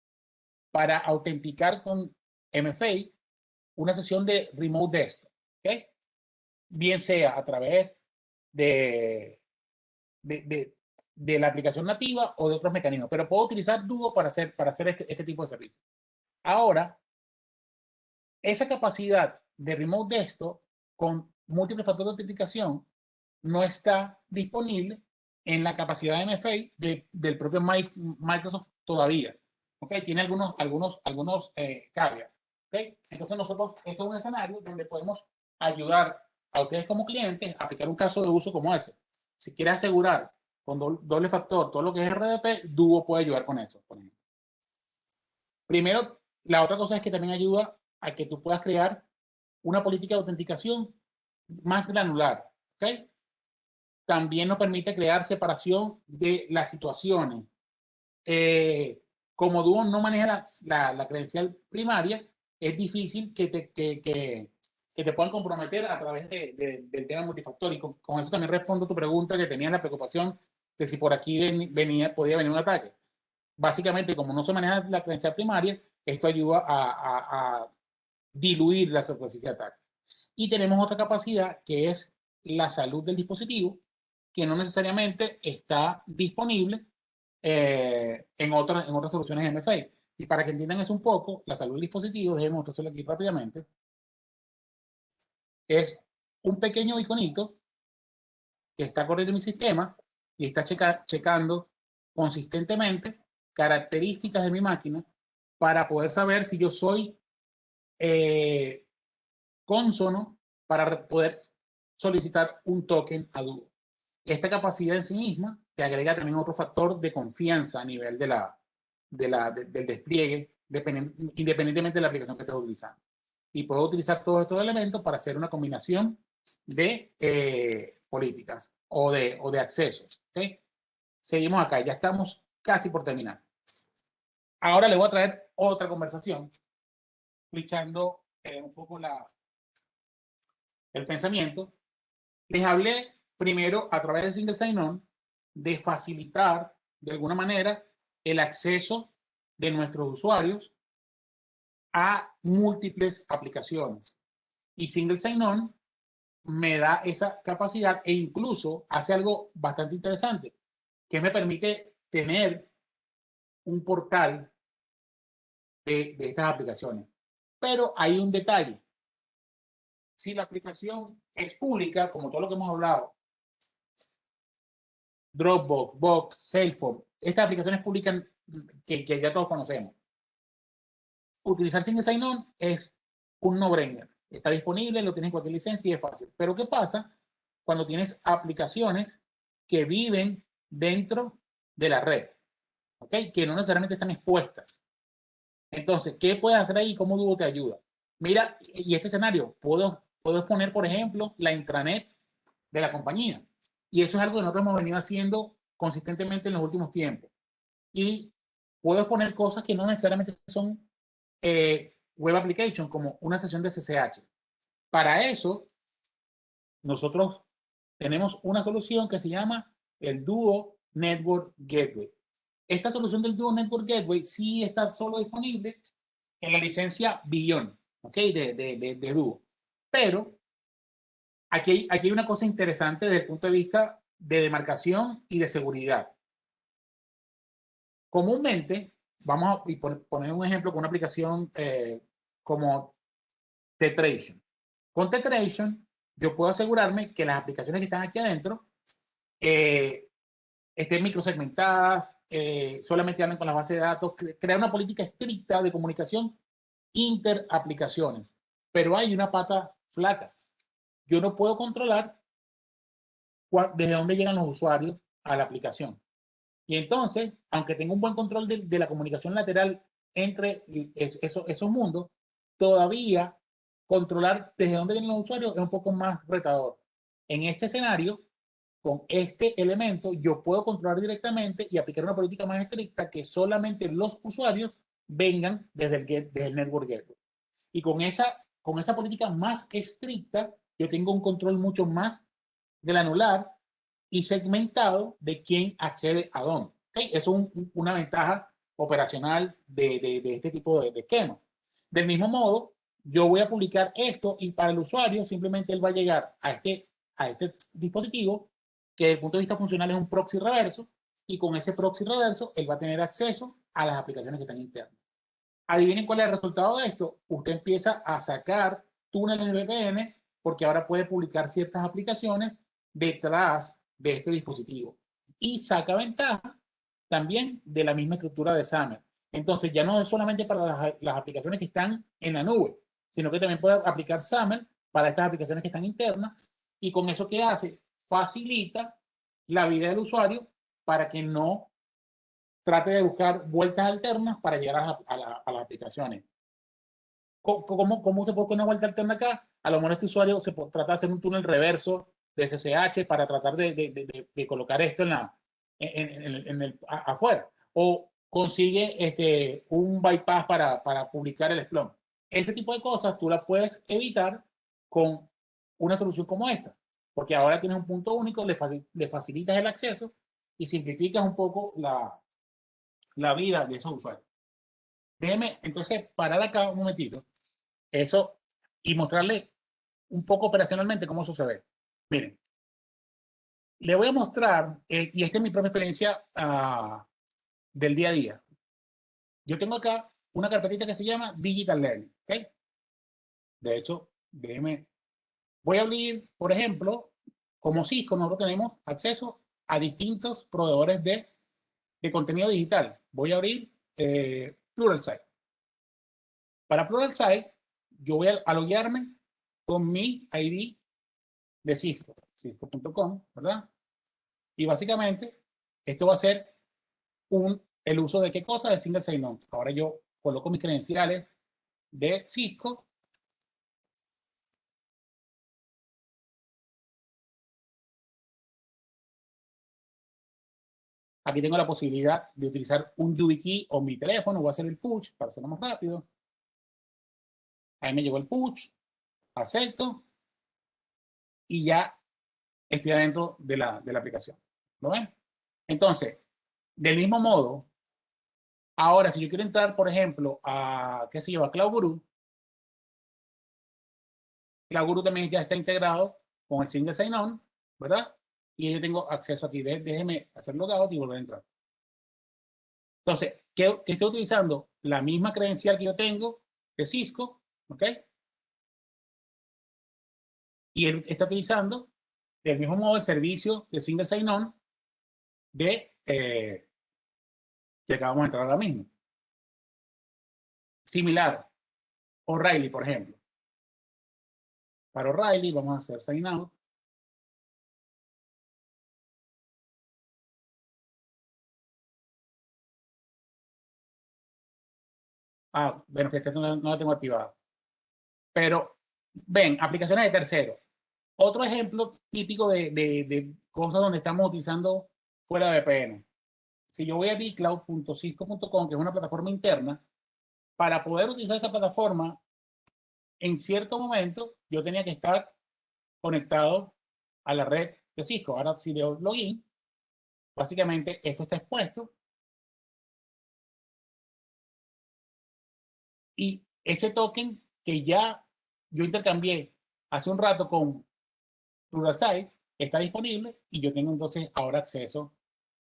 para autenticar con MFA una sesión de Remote Desktop, ¿okay? Bien sea a través de la aplicación nativa o de otros mecanismos, pero puedo utilizar Duo para hacer este tipo de servicio. Ahora, esa capacidad de Remote Desktop con múltiples factores de autenticación no está disponible en la capacidad de MFA del propio Microsoft todavía. ¿Okay? Tiene algunos caveats. ¿Okay? Entonces nosotros, eso es un escenario donde podemos ayudar a ustedes como clientes a aplicar un caso de uso como ese. Si quieres asegurar con doble factor todo lo que es RDP, Duo puede ayudar con eso, por ejemplo. Primero, la otra cosa es que también ayuda a que tú puedas crear una política de autenticación más granular. ¿Okay? También nos permite crear separación de las situaciones. Como Duo no maneja la credencial primaria, es difícil que te puedan comprometer a través del tema multifactor. Y con eso también respondo a tu pregunta que tenías la preocupación de si por aquí podía venir un ataque. Básicamente, como no se maneja la credencial primaria, esto ayuda a diluir la superficie de ataque. Y tenemos otra capacidad que es la salud del dispositivo, que no necesariamente está disponible en otras soluciones MFA. Y para que entiendan eso un poco, la salud del dispositivo, déjenme mostrárselo aquí rápidamente, es un pequeño iconito que está corriendo en mi sistema y está checando consistentemente características de mi máquina para poder saber si yo soy cónsono para poder solicitar un token a Duo. Esta capacidad en sí misma te agrega también otro factor de confianza a nivel del despliegue, independientemente de la aplicación que estés utilizando. Y puedo utilizar todos estos elementos para hacer una combinación de políticas o de accesos. ¿Okay? Seguimos acá, ya estamos casi por terminar. Ahora le voy a traer otra conversación, switchando un poco el pensamiento. Les hablé primero a través de Single Sign-On de facilitar de alguna manera el acceso de nuestros usuarios a múltiples aplicaciones. Y Single Sign-On me da esa capacidad e incluso hace algo bastante interesante, que me permite tener un portal de estas aplicaciones. Pero hay un detalle. Si la aplicación es pública, como todo lo que hemos hablado, Dropbox, Box, Salesforce, estas aplicaciones públicas que ya todos conocemos, utilizar Single Sign-On es un no-brainer. Está disponible, lo tienes en cualquier licencia y es fácil. Pero ¿qué pasa cuando tienes aplicaciones que viven dentro de la red? ¿Okay? Que no necesariamente están expuestas. Entonces, ¿qué puedes hacer ahí? ¿Cómo Duo te ayuda? Mira, y este escenario, puedo exponer, por ejemplo, la intranet de la compañía. Y eso es algo que nosotros hemos venido haciendo consistentemente en los últimos tiempos. Y puedo exponer cosas que no necesariamente son web application, como una sesión de SSH. Para eso, nosotros tenemos una solución que se llama el Duo Network Gateway. Esta solución del Duo Network Gateway sí está solo disponible en la licencia Beyond, ¿ok? De Duo. Pero aquí hay una cosa interesante desde el punto de vista de demarcación y de seguridad. Comúnmente, vamos a poner un ejemplo con una aplicación como Tetration. Con Tetration, yo puedo asegurarme que las aplicaciones que están aquí adentro estén microsegmentadas, solamente hablen con las bases de datos, crear una política estricta de comunicación interaplicaciones. Pero hay una pata flaca. Yo no puedo controlar desde dónde llegan los usuarios a la aplicación. Y entonces, aunque tenga un buen control de la comunicación lateral entre esos mundos, todavía controlar desde dónde vienen los usuarios es un poco más retador. En este escenario, con este elemento, yo puedo controlar directamente y aplicar una política más estricta que solamente los usuarios vengan desde el Network Gateway. Y con esa política más estricta, yo tengo un control mucho más granular y segmentado de quién accede a dónde. ¿Okay? Eso es una ventaja operacional de este tipo de esquemas. Del mismo modo, yo voy a publicar esto y para el usuario simplemente él va a llegar a este dispositivo que desde el punto de vista funcional es un proxy reverso y con ese proxy reverso él va a tener acceso a las aplicaciones que están internas. Adivinen cuál es el resultado de esto. Usted empieza a sacar túneles de VPN porque ahora puede publicar ciertas aplicaciones detrás de este dispositivo. Y saca ventaja también de la misma estructura de SAML. Entonces ya no es solamente para las aplicaciones que están en la nube, sino que también puede aplicar SAML para estas aplicaciones que están internas. Y con eso, ¿qué hace? Facilita la vida del usuario para que no trate de buscar vueltas alternas para llegar a las aplicaciones. ¿Cómo se puede poner una vuelta alterna acá? A lo mejor este usuario se trata de hacer un túnel reverso de SSH para tratar de colocar esto afuera. O consigue un bypass para publicar el Splunk. Este tipo de cosas tú las puedes evitar con una solución como esta. Porque ahora tienes un punto único, le facilitas el acceso y simplificas un poco la vida de esos usuarios. Déjeme entonces parar acá un momentito eso y mostrarle un poco operacionalmente cómo eso se ve. Miren, le voy a mostrar, y esta es mi propia experiencia del día a día. Yo tengo acá una carpetita que se llama Digital Learning. ¿Okay? De hecho, voy a abrir, por ejemplo, como Cisco, nosotros tenemos acceso a distintos proveedores de contenido digital. Voy a abrir Pluralsight. Para Pluralsight, yo voy a loguearme con mi ID de Cisco, cisco.com, ¿verdad? Y básicamente, esto va a ser el uso de qué cosa, de single sign-on. Ahora yo coloco mis credenciales de Cisco. Aquí tengo la posibilidad de utilizar un YubiKey o mi teléfono. Voy a hacer el push para hacerlo más rápido. Ahí me llegó el push. Acepto. Y ya estoy adentro de la aplicación. ¿Lo ven? Entonces, del mismo modo, ahora si yo quiero entrar, por ejemplo, a, qué sé yo, a CloudGuru. CloudGuru también ya está integrado con el single sign-on, ¿verdad? Y yo tengo acceso aquí. Déjeme hacer logout y volver a entrar. Entonces, que estoy utilizando la misma credencial que yo tengo de Cisco, ¿ok? Y él está utilizando del mismo modo el servicio de single sign-on de que acabamos de entrar ahora mismo. Similar, O'Reilly, por ejemplo. Para O'Reilly vamos a hacer sign out. Bueno, que no la tengo activada. Pero, ven, aplicaciones de terceros. Otro ejemplo típico de cosas donde estamos utilizando fuera de VPN. Si yo voy a dcloud.cisco.com, que es una plataforma interna, para poder utilizar esta plataforma, en cierto momento yo tenía que estar conectado a la red de Cisco. Ahora si le doy login, básicamente esto está expuesto. Y ese token que ya yo intercambié hace un rato con Pluralsight está disponible y yo tengo entonces ahora acceso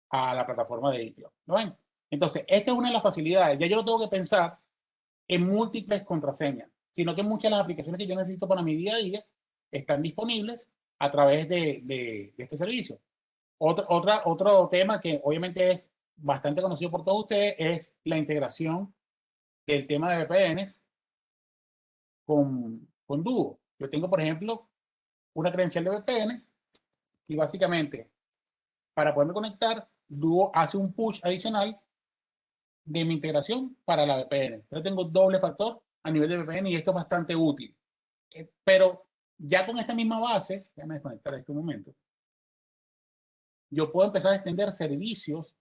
a la plataforma de dcloud. ¿Lo ven? Entonces, esta es una de las facilidades. Ya yo no tengo que pensar en múltiples contraseñas, sino que muchas de las aplicaciones que yo necesito para mi día a día están disponibles a través de este servicio. Otro tema que obviamente es bastante conocido por todos ustedes es la integración del tema de VPNs con Duo. Yo tengo, por ejemplo, una credencial de VPN y básicamente para poderme conectar, Duo hace un push adicional de mi integración para la VPN. Yo tengo doble factor a nivel de VPN y esto es bastante útil. Pero ya con esta misma base, déjame desconectar este momento, yo puedo empezar a extender servicios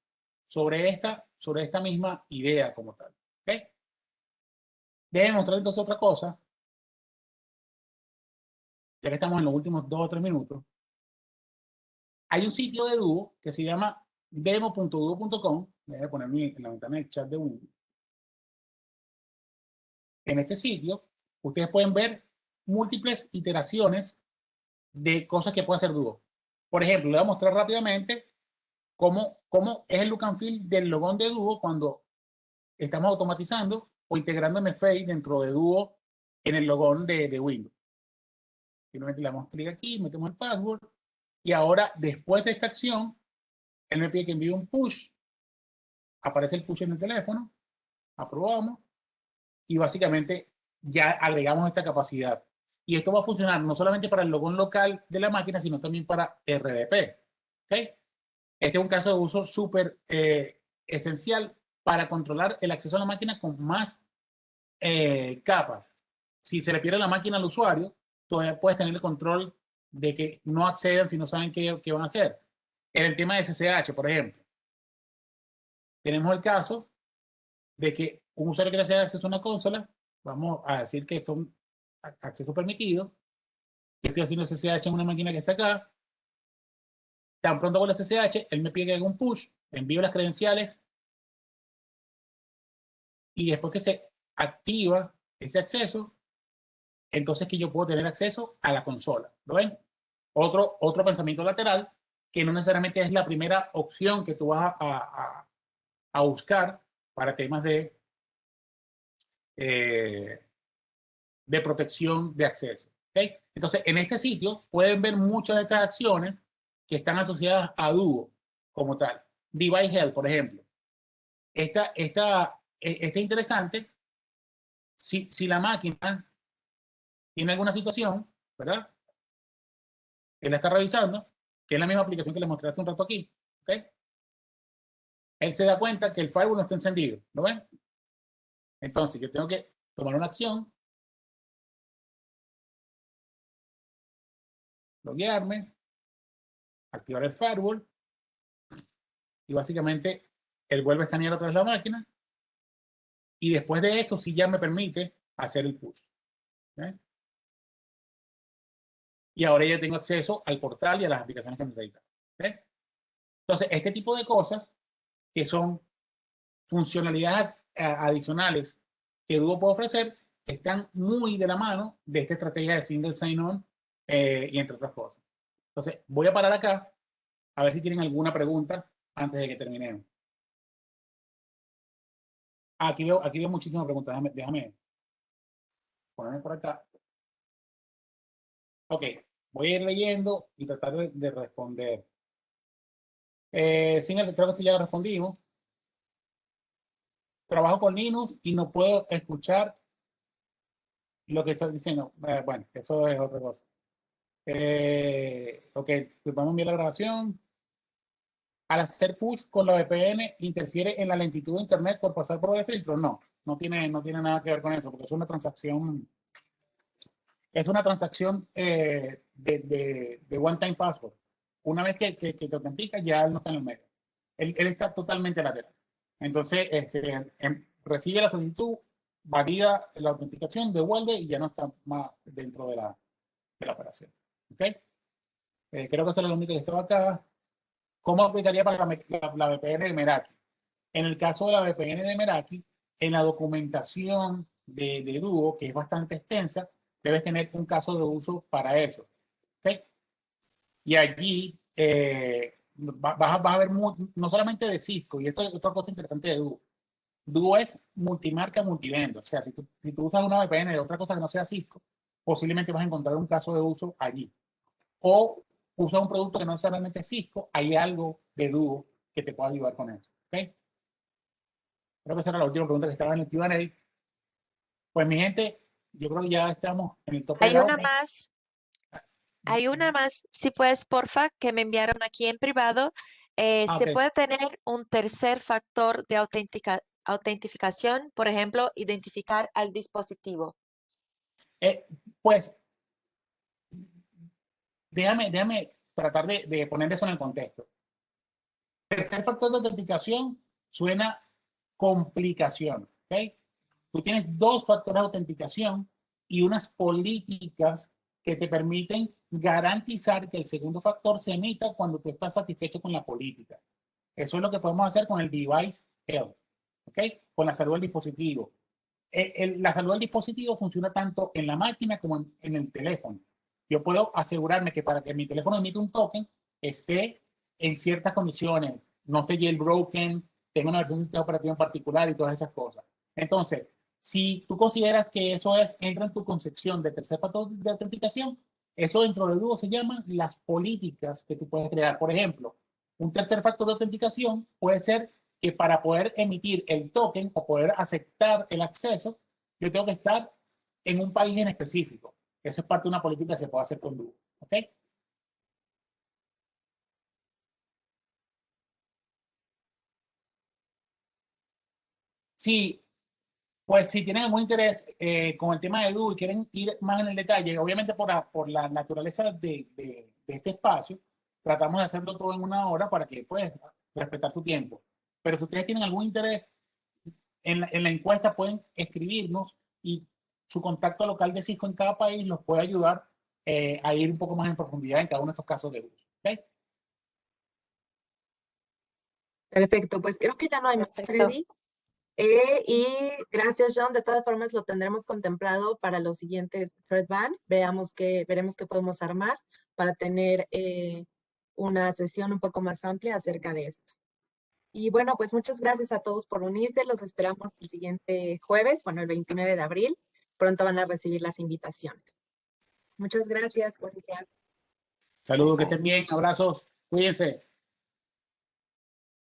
sobre esta misma idea como tal. ¿Okay? Déjenme mostrar entonces otra cosa, ya que estamos en los últimos 2 o 3 minutos. Hay un sitio de Duo que se llama demo.duo.com. Voy a poner en la ventana del chat de Windows. En este sitio, ustedes pueden ver múltiples iteraciones de cosas que puede hacer Duo. Por ejemplo, le voy a mostrar rápidamente cómo es el look and feel del logón de Duo cuando estamos automatizando o integrando MFA dentro de Duo en el logón de Windows. Simplemente le damos clic aquí, metemos el password y ahora, después de esta acción, él me pide que envíe un push. Aparece el push en el teléfono, aprobamos y básicamente ya agregamos esta capacidad. Y esto va a funcionar no solamente para el logón local de la máquina, sino también para RDP. ¿Okay? Este es un caso de uso súper esencial para controlar el acceso a la máquina con más capas. Si se le pierde la máquina al usuario, todavía puedes tener el control de que no accedan si no saben qué van a hacer. En el tema de SSH, por ejemplo, tenemos el caso de que un usuario quiere hacer acceso a una consola, vamos a decir que son acceso permitido, yo estoy haciendo SSH en una máquina que está acá, tan pronto con el SSH, él me pide que haga un push, envío las credenciales y después que se activa ese acceso, entonces que yo puedo tener acceso a la consola. ¿Lo ven? Otro pensamiento lateral, que no necesariamente es la primera opción que tú vas a buscar para temas de protección de acceso. ¿Okay? Entonces, en este sitio pueden ver muchas de estas acciones que están asociadas a Duo como tal. Device Health, por ejemplo. Esta es interesante si la máquina tiene alguna situación, ¿verdad? Él la está revisando, que es la misma aplicación que les mostré hace un rato aquí. ¿Okay? Él se da cuenta que el firewall no está encendido. ¿Lo ven? Entonces, yo tengo que tomar una acción, loguearme, activar el firewall, y básicamente él vuelve a escanear otra vez la máquina, y después de esto sí ya me permite hacer el push. ¿Okay? Y ahora ya tengo acceso al portal y a las aplicaciones que necesito. ¿Okay? Entonces, este tipo de cosas que son funcionalidades adicionales que Duo puede ofrecer están muy de la mano de esta estrategia de single sign-on y entre otras cosas. Entonces, voy a parar acá a ver si tienen alguna pregunta antes de que terminemos. Aquí veo muchísimas preguntas. Déjame ponerme por acá. Ok, voy a ir leyendo y tratar de responder. Creo que esto ya lo respondimos. Trabajo con Linux y no puedo escuchar lo que estoy diciendo. Bueno, eso es otra cosa. Ok, vamos a enviar la grabación. Al hacer push con la VPN, ¿interfiere en la lentitud de Internet por pasar por el filtro? No, no tiene nada que ver con eso, porque es una transacción de one-time password. Una vez que te autenticas, ya él no está en el medio. Él está totalmente lateral. Entonces, recibe la solicitud, valida la autenticación, devuelve y ya no está más dentro de la operación. ¿Ok? Creo que eso era lo único que estaba acá. ¿Cómo aplicaría para la VPN de Meraki? En el caso de la VPN de Meraki, en la documentación de Duo, que es bastante extensa, debes tener un caso de uso para eso. ¿Okay? Y allí vas a ver no solamente de Cisco, y esto es otra cosa interesante de Duo. Duo es multimarca, multivendor. O sea, si tú usas una VPN de otra cosa que no sea Cisco, posiblemente vas a encontrar un caso de uso allí. O usas un producto que no necesariamente es Cisco, hay algo de Duo que te pueda ayudar con eso. ¿Okay? Creo que esa era la última pregunta que estaba en el Q&A. Pues mi gente, yo creo que ya estamos en el tope de
Hay
la
una
hora.
más, hay una más, si puedes, porfa, que me enviaron aquí en privado. ¿Se
Ok.
puede tener un tercer factor de autentificación, por ejemplo, identificar al dispositivo?
Pues déjame tratar de poner eso en el contexto. Tercer factor de autenticación suena complicación. ¿Ok? Tú tienes dos factores de autenticación y unas políticas que te permiten garantizar que el segundo factor se emita cuando tú estás satisfecho con la política. Eso es lo que podemos hacer con el device health, ¿ok? Con la salud del dispositivo. La salud del dispositivo funciona tanto en la máquina como en el teléfono. Yo puedo asegurarme que para que mi teléfono emita un token esté en ciertas condiciones, no esté jailbroken, tenga una versión de sistema operativo en particular y todas esas cosas. Entonces, si tú consideras que eso entra en tu concepción de tercer factor de autenticación, eso dentro de Duo se llama las políticas que tú puedes crear. Por ejemplo, un tercer factor de autenticación puede ser que para poder emitir el token o poder aceptar el acceso, yo tengo que estar en un país en específico. Eso es parte de una política que se puede hacer con Duo. ¿Ok? Sí, pues si tienen algún interés con el tema de Duo y quieren ir más en el detalle, obviamente por la naturaleza de este espacio, tratamos de hacerlo todo en una hora para que puedas respetar tu tiempo. Pero si ustedes tienen algún interés en la encuesta, pueden escribirnos y su contacto local de Cisco en cada país los puede ayudar a ir un poco más en profundidad en cada uno de estos casos de uso. ¿Okay?
Perfecto, pues creo que ya no hay más,
Perfecto.
Freddy. Y gracias, John. De todas formas, lo tendremos contemplado para los siguientes Threadban. Veremos qué podemos armar para tener una sesión un poco más amplia acerca de esto. Y bueno, pues muchas gracias a todos por unirse. Los esperamos el siguiente jueves, bueno, el 29 de abril. Pronto van a recibir las invitaciones. Muchas gracias por el día.
Saludos, que estén bien, abrazos, cuídense.